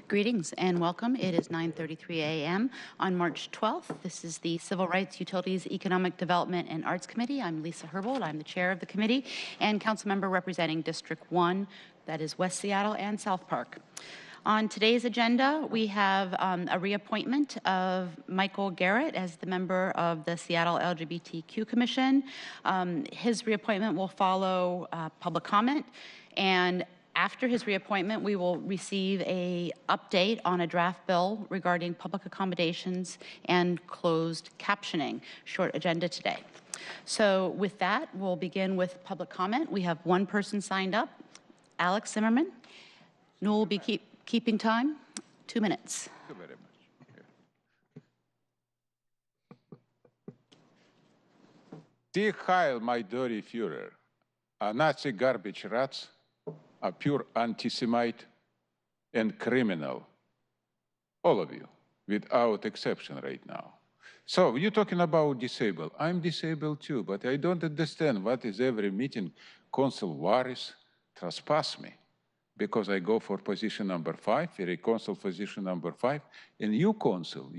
Greetings and welcome. It is 9:33 a.m. on March 12th. This is the Civil Rights, Utilities, Economic Development, and Arts Committee. I'm Lisa Herbold. I'm the chair of the committee and council member representing District 1, that is West Seattle and South Park. On today's agenda, we have a reappointment of Michael Garrett as the member of the Seattle LGBTQ Commission. His reappointment will follow public comment, and after his reappointment, we will receive an update on a draft bill regarding public accommodations and closed captioning. Short agenda today. So with that, we'll begin with public comment. We have one person signed up, Alex Zimmerman. Newell will be keeping time, 2 minutes. Thank you very much. Dear Heil, my dirty Führer, a Nazi garbage rats, a pure anti-Semite and criminal. All of you, without exception right now. So you're talking about disabled. I'm disabled too, but I don't understand what is every meeting Consul Varis trespass me. Because I go for position number 5, very consul position number 5, and you consul,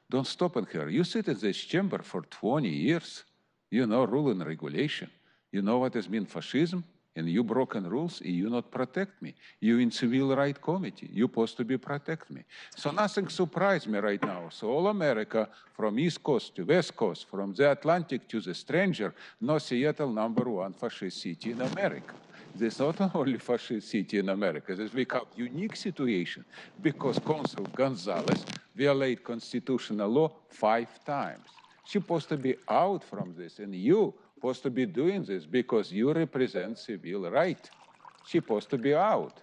don't stop in here. You sit in this chamber for 20 years. You know rule and regulation. You know what has been fascism, and you broken rules, and you not protect me. You in Civil Rights Committee, you supposed to be protect me. So nothing surprised me right now. So all America, from East Coast to West Coast, from the Atlantic to the stranger, know Seattle #1 fascist city in America. This is not only fascist city in America, this become unique situation because Consul Gonzalez violated constitutional law 5 times. She's supposed to be out from this, and you supposed to be doing this because you represent civil right. She's supposed to be out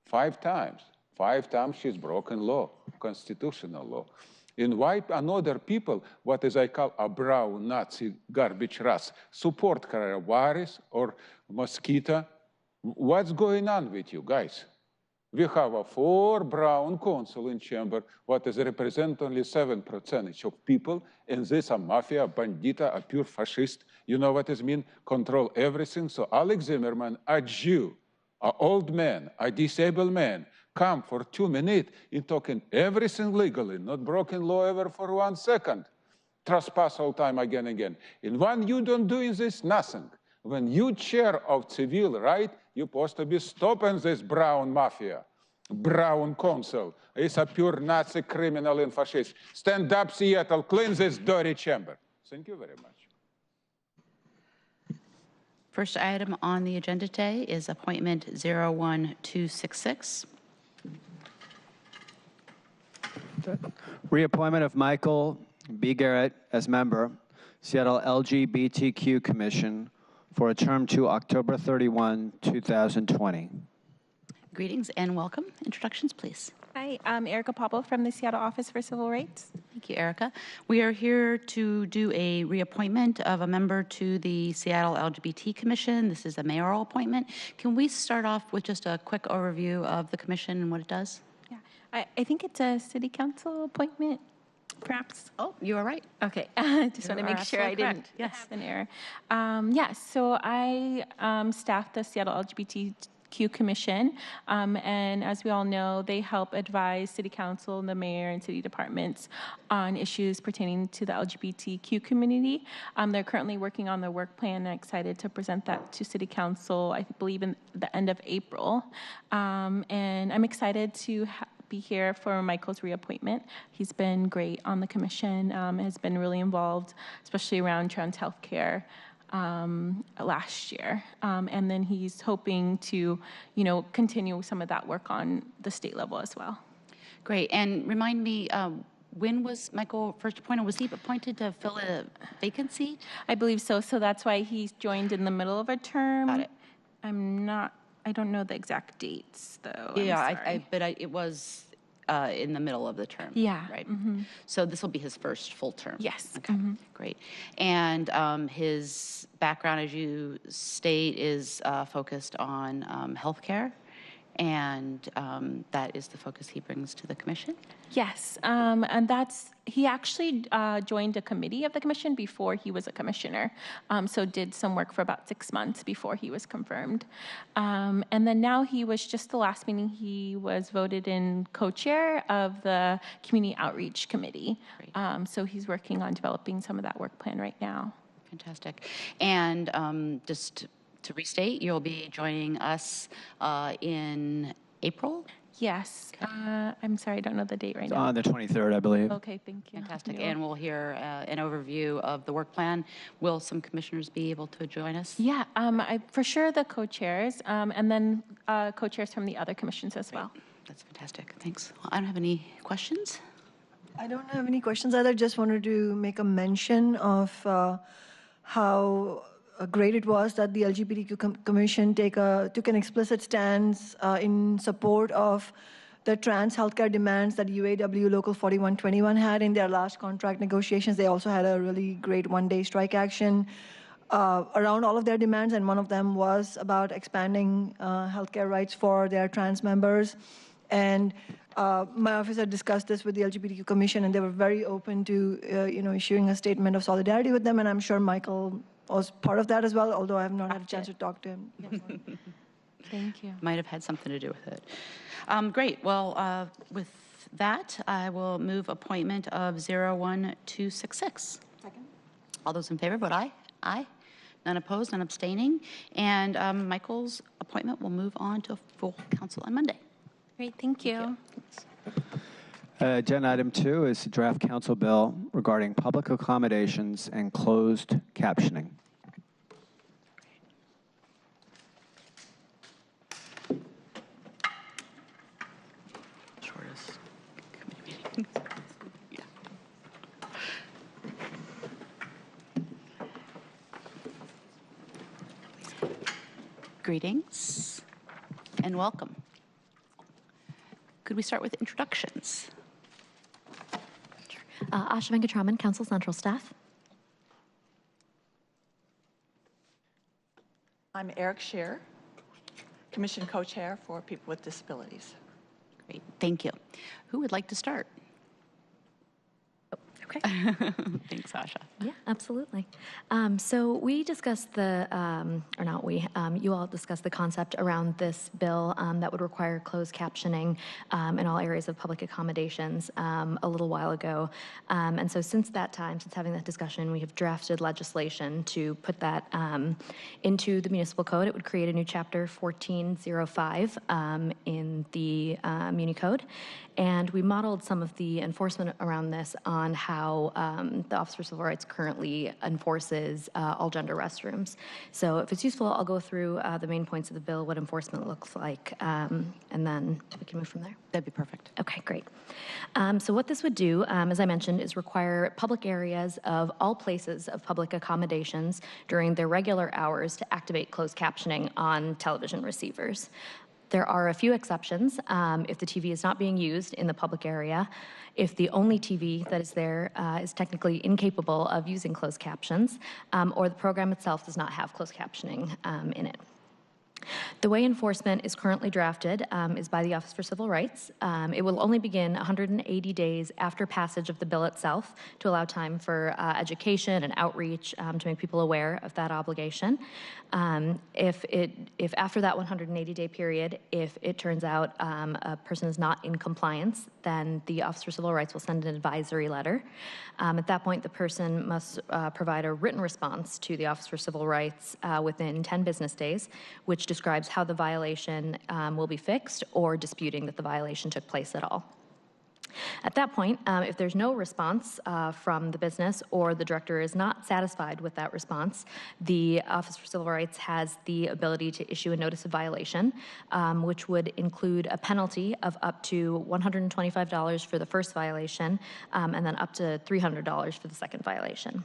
5 times. 5 times she's broken law, constitutional law. And why another people, what is I call a brown Nazi garbage rats, support her virus or mosquito? What's going on with you guys? We have a 4 brown consul in chamber, what is represent only 7% of people, and this a mafia, bandita, a pure fascist. You know what it mean? Control everything. So Alex Zimmerman, a Jew, an old man, a disabled man, come for 2 minutes in talking everything legally, not broken law ever for 1 second. Trespass all time again and again. And when you don't do this, nothing. When you chair of civil right, you're supposed to be stopping this brown mafia, brown consul. It's a pure Nazi criminal and fascist. Stand up, Seattle, clean this dirty chamber. Thank you very much. First item on the agenda today is appointment 01266. Reappointment of Michael B. Garrett as member, Seattle LGBTQ Commission, for a term to October 31, 2020. Greetings and welcome. Introductions, please. Hi, I'm Erica Popple from the Seattle Office for Civil Rights. Thank you, Erica. We are here to do a reappointment of a member to the Seattle LGBT Commission. This is a mayoral appointment. Can we start off with just a quick overview of the commission and what it does? Yeah, I think it's a city council appointment. Perhaps. Oh, you are right. Okay. Just want to make sure I didn't have an error. Yes, so I staff the Seattle LGBTQ Commission, and as we all know, they help advise City Council, the mayor, and city departments on issues pertaining to the LGBTQ community. They're currently working on their work plan, and I'm excited to present that to City Council, I believe in the end of April. And I'm excited to be here for Michael's reappointment. He's been great on the commission, has been really involved, especially around trans healthcare last year. And then he's hoping to, continue some of that work on the state level as well. Great. And remind me, when was Michael first appointed? Was he appointed to fill a vacancy? I believe so. So that's why he joined in the middle of a term. Got it. I don't know the exact dates, though. Yeah, but it was in the middle of the term. Yeah. Right. Mm-hmm. So this will be his first full term. Yes. Okay. Mm-hmm. Great. And his background, as you state, is focused on healthcare and that is the focus he brings to the commission. Yes, and he actually joined a committee of the commission before he was a commissioner, so did some work for about 6 months before he was confirmed. And then now he was just the last meeting, he was voted in co-chair of the Community Outreach Committee. So he's working on developing some of that work plan right now. Fantastic. And just to restate, you'll be joining us in April? Yes. I'm sorry, I don't know the date right now. On the 23rd, I believe. Okay, thank you. Fantastic. And we'll hear an overview of the work plan. Will some commissioners be able to join us? Yeah, for sure the co-chairs, and then co-chairs from the other commissions as well. That's fantastic. Thanks. Well, I don't have any questions. I don't have any questions either. Just wanted to make a mention of how great it was that the LGBTQ Commission took an explicit stance in support of the trans healthcare demands that UAW Local 4121 had in their last contract negotiations. They also had a really great one-day strike action around all of their demands, and one of them was about expanding healthcare rights for their trans members. And my office had discussed this with the LGBTQ Commission, and they were very open to issuing a statement of solidarity with them, and I'm sure Michael was part of that as well, although I have not had a chance to talk to him. Thank you. Might have had something to do with it. Great. Well, with that, I will move appointment of 01266. Second. All those in favor, vote aye. Aye. None opposed, none abstaining. And Michael's appointment will move on to full council on Monday. Great, thank you. Thank you. Agenda item 2 is the draft council bill regarding public accommodations and closed captioning. Shortest committee meeting. Yeah. Greetings and welcome. Could we start with introductions? Asha Venkatraman, Council Central staff. I'm Eric Scheer, Commission Co-Chair for People with Disabilities. Great, thank you. Who would like to start? Okay. Thanks, Asha. Yeah, absolutely. So we discussed you all discussed the concept around this bill that would require closed captioning in all areas of public accommodations a little while ago. And so since that time, since having that discussion, we have drafted legislation to put that into the municipal code. It would create a new chapter 1405 in the Muni Code. And we modeled some of the enforcement around this on how the Office for Civil Rights currently enforces all gender restrooms. So if it's useful, I'll go through the main points of the bill, what enforcement looks like, and then we can move from there. That'd be perfect. Okay, great. So what this would do, as I mentioned, is require public areas of all places of public accommodations during their regular hours to activate closed captioning on television receivers. There are a few exceptions if the TV is not being used in the public area, if the only TV that is there is technically incapable of using closed captions, or the program itself does not have closed captioning in it. The way enforcement is currently drafted is by the Office for Civil Rights. It will only begin 180 days after passage of the bill itself to allow time for education and outreach to make people aware of that obligation. If after that 180-day period, if it turns out a person is not in compliance, then the Office for Civil Rights will send an advisory letter. At that point, the person must provide a written response to the Office for Civil Rights within 10 business days, which describes how the violation will be fixed or disputing that the violation took place at all. At that point, if there's no response from the business or the director is not satisfied with that response, the Office for Civil Rights has the ability to issue a notice of violation, which would include a penalty of up to $125 for the first violation and then up to $300 for the second violation.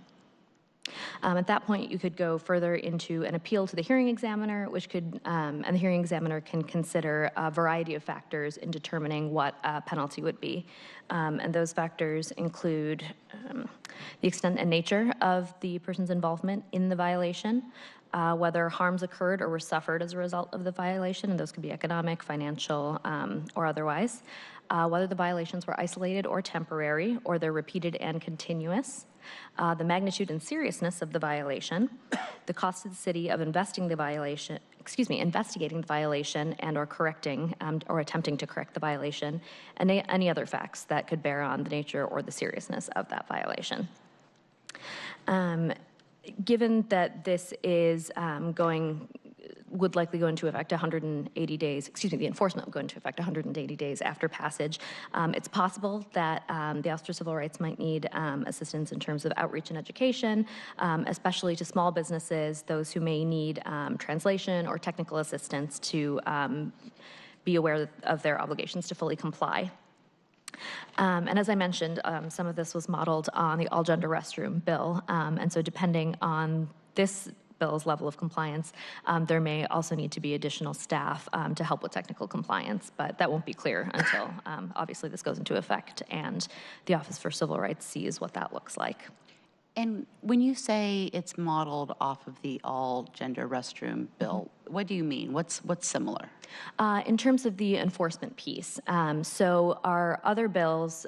At that point, you could go further into an appeal to the hearing examiner, which could, and the hearing examiner can consider a variety of factors in determining what a penalty would be. And those factors include the extent and nature of the person's involvement in the violation, whether harms occurred or were suffered as a result of the violation, and those could be economic, financial, or otherwise, whether the violations were isolated or temporary, or they're repeated and continuous, the magnitude and seriousness of the violation, the cost to the city of investigating the violation and or correcting or attempting to correct the violation, and any other facts that could bear on the nature or the seriousness of that violation. Given that this is would likely go into effect 180 days, the enforcement will go into effect 180 days after passage. It's possible that the Office for Civil Rights might need assistance in terms of outreach and education, especially to small businesses, those who may need translation or technical assistance to be aware of their obligations to fully comply. And as I mentioned, some of this was modeled on the all-gender restroom bill, and so depending on this bill's level of compliance, there may also need to be additional staff to help with technical compliance, but that won't be clear until obviously this goes into effect and the Office for Civil Rights sees what that looks like. And when you say it's modeled off of the all-gender restroom bill, what do you mean? What's similar? In terms of the enforcement piece, so our other parts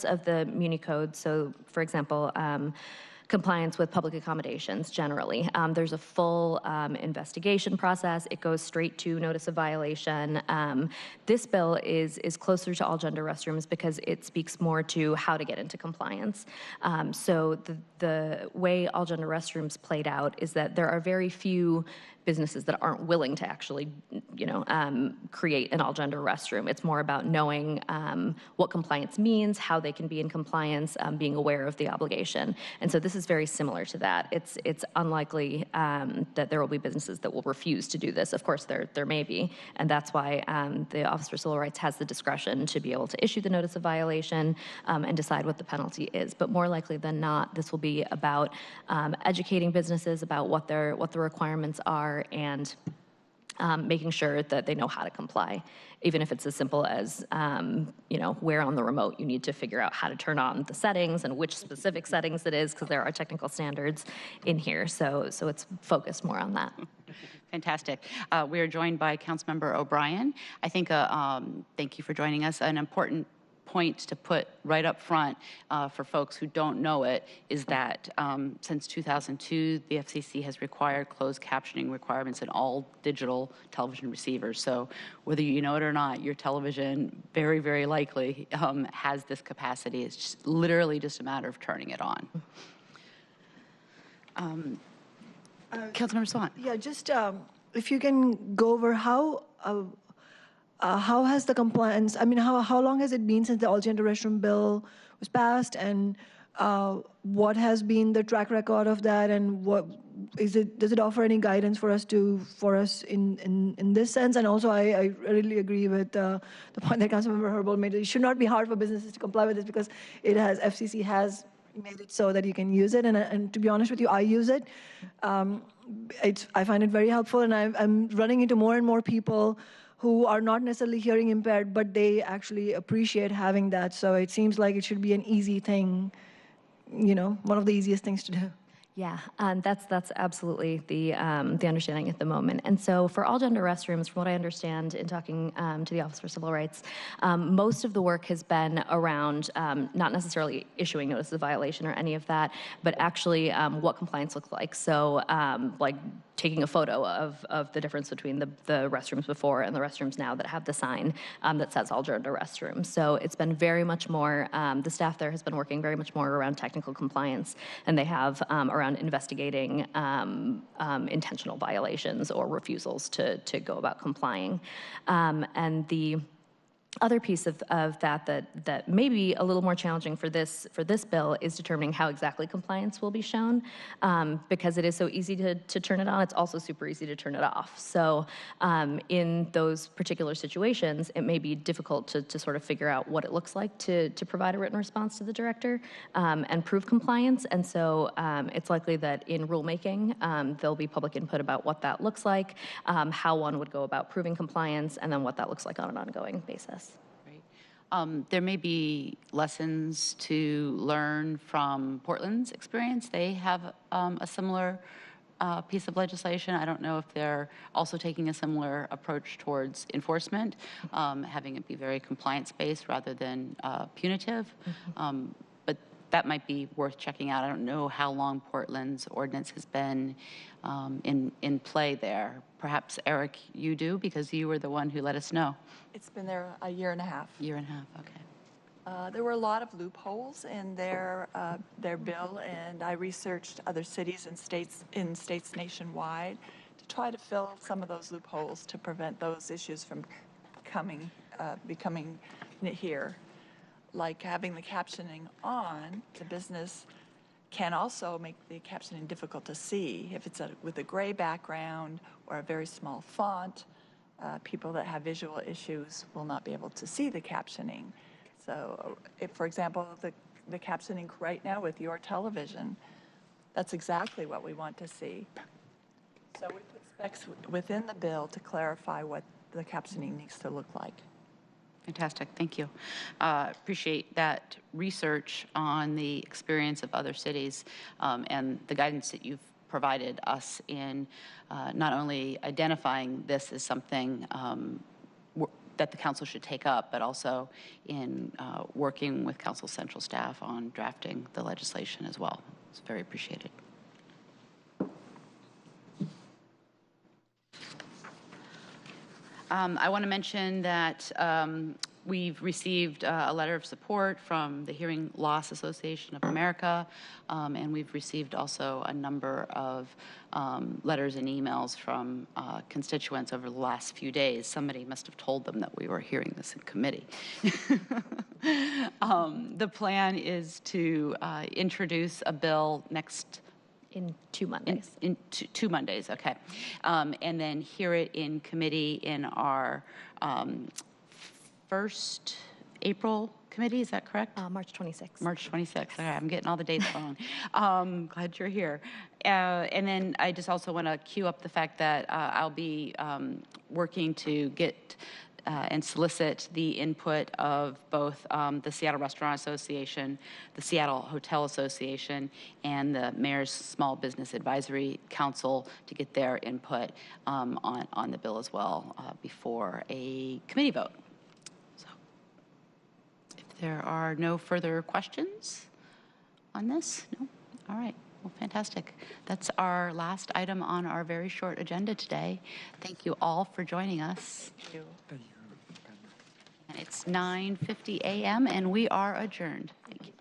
of the Muni Code, so for example, compliance with public accommodations generally. There's a full investigation process. It goes straight to notice of violation. This bill is closer to all gender restrooms because it speaks more to how to get into compliance. So the way all gender restrooms played out is that there are very few businesses that aren't willing to actually, create an all-gender restroom. It's more about knowing what compliance means, how they can be in compliance, being aware of the obligation. And so this is very similar to that. It's unlikely that there will be businesses that will refuse to do this. Of course, there may be, and that's why the Office for Civil Rights has the discretion to be able to issue the notice of violation and decide what the penalty is. But more likely than not, this will be about educating businesses about what the requirements are and making sure that they know how to comply, even if it's as simple as, where on the remote you need to figure out how to turn on the settings and which specific settings it is, because there are technical standards in here. So it's focused more on that. Fantastic. We are joined by Councilmember O'Brien. I think, thank you for joining us. An important point to put right up front for folks who don't know it is that since 2002, the FCC has required closed captioning requirements in all digital television receivers. So whether you know it or not, your television very, very likely has this capacity. It's just literally just a matter of turning it on. Councilmember Swan. Yeah, just if you can go over how has the compliance, how long has it been since the all-gender restroom bill was passed, and what has been the track record of that, and does it offer any guidance for us in this sense? And also, I really agree with the point that Councilmember Herbold made. It should not be hard for businesses to comply with this because FCC has made it so that you can use it, and to be honest with you, I use it. I find it very helpful, and I'm running into more and more people who are not necessarily hearing impaired, but they actually appreciate having that. So it seems like it should be an easy thing, one of the easiest things to do. Yeah, that's absolutely the understanding at the moment. And so for all gender restrooms, from what I understand in talking to the Office for Civil Rights, most of the work has been around not necessarily issuing notice of violation or any of that, but actually what compliance looks like. So like taking a photo of the difference between the restrooms before and the restrooms now that have the sign that says all gender restrooms. So it's been very much more, the staff there has been working very much more around technical compliance, and they have around investigating intentional violations or refusals to go about complying. And other piece of that may be a little more challenging for this bill is determining how exactly compliance will be shown, because it is so easy to turn it on. It's also super easy to turn it off. So in those particular situations, it may be difficult to sort of figure out what it looks like to provide a written response to the director and prove compliance. And so it's likely that in rulemaking, there'll be public input about what that looks like, how one would go about proving compliance, and then what that looks like on an ongoing basis. There may be lessons to learn from Portland's experience. They have a similar piece of legislation. I don't know if they're also taking a similar approach towards enforcement, having it be very compliance-based rather than punitive. But that might be worth checking out. I don't know how long Portland's ordinance has been in play there. Perhaps, Eric, you do, because you were the one who let us know. It's been there a year and a half. Year and a half, okay. There were a lot of loopholes in their bill, and I researched other cities and states nationwide to try to fill some of those loopholes to prevent those issues from becoming here. Like having the captioning on, the business can also make the captioning difficult to see. If it's with a gray background or a very small font, people that have visual issues will not be able to see the captioning. So if, for example, the captioning right now with your television, that's exactly what we want to see. So we put specs within the bill to clarify what the captioning needs to look like. Fantastic, thank you. Appreciate that research on the experience of other cities and the guidance that you've provided us in not only identifying this as something that the council should take up, but also in working with council central staff on drafting the legislation as well. It's very appreciated. I want to mention that we've received a letter of support from the Hearing Loss Association of America, and we've received also a number of letters and emails from constituents over the last few days. Somebody must have told them that we were hearing this in committee. The plan is to introduce a bill next in 2 Mondays. In two Mondays, okay. And then hear it in committee in our first April committee, is that correct? March 26th. March 26th, okay, I'm getting all the dates wrong. Glad you're here. And then I just also want to cue up the fact that I'll be working to get and solicit the input of both the Seattle Restaurant Association, the Seattle Hotel Association, and the Mayor's Small Business Advisory Council to get their input on the bill as well before a committee vote. So if there are no further questions on this, no? All right. Well, fantastic. That's our last item on our very short agenda today. Thank you all for joining us. Thank you. It's 9:50 a.m. and we are adjourned. Thank you.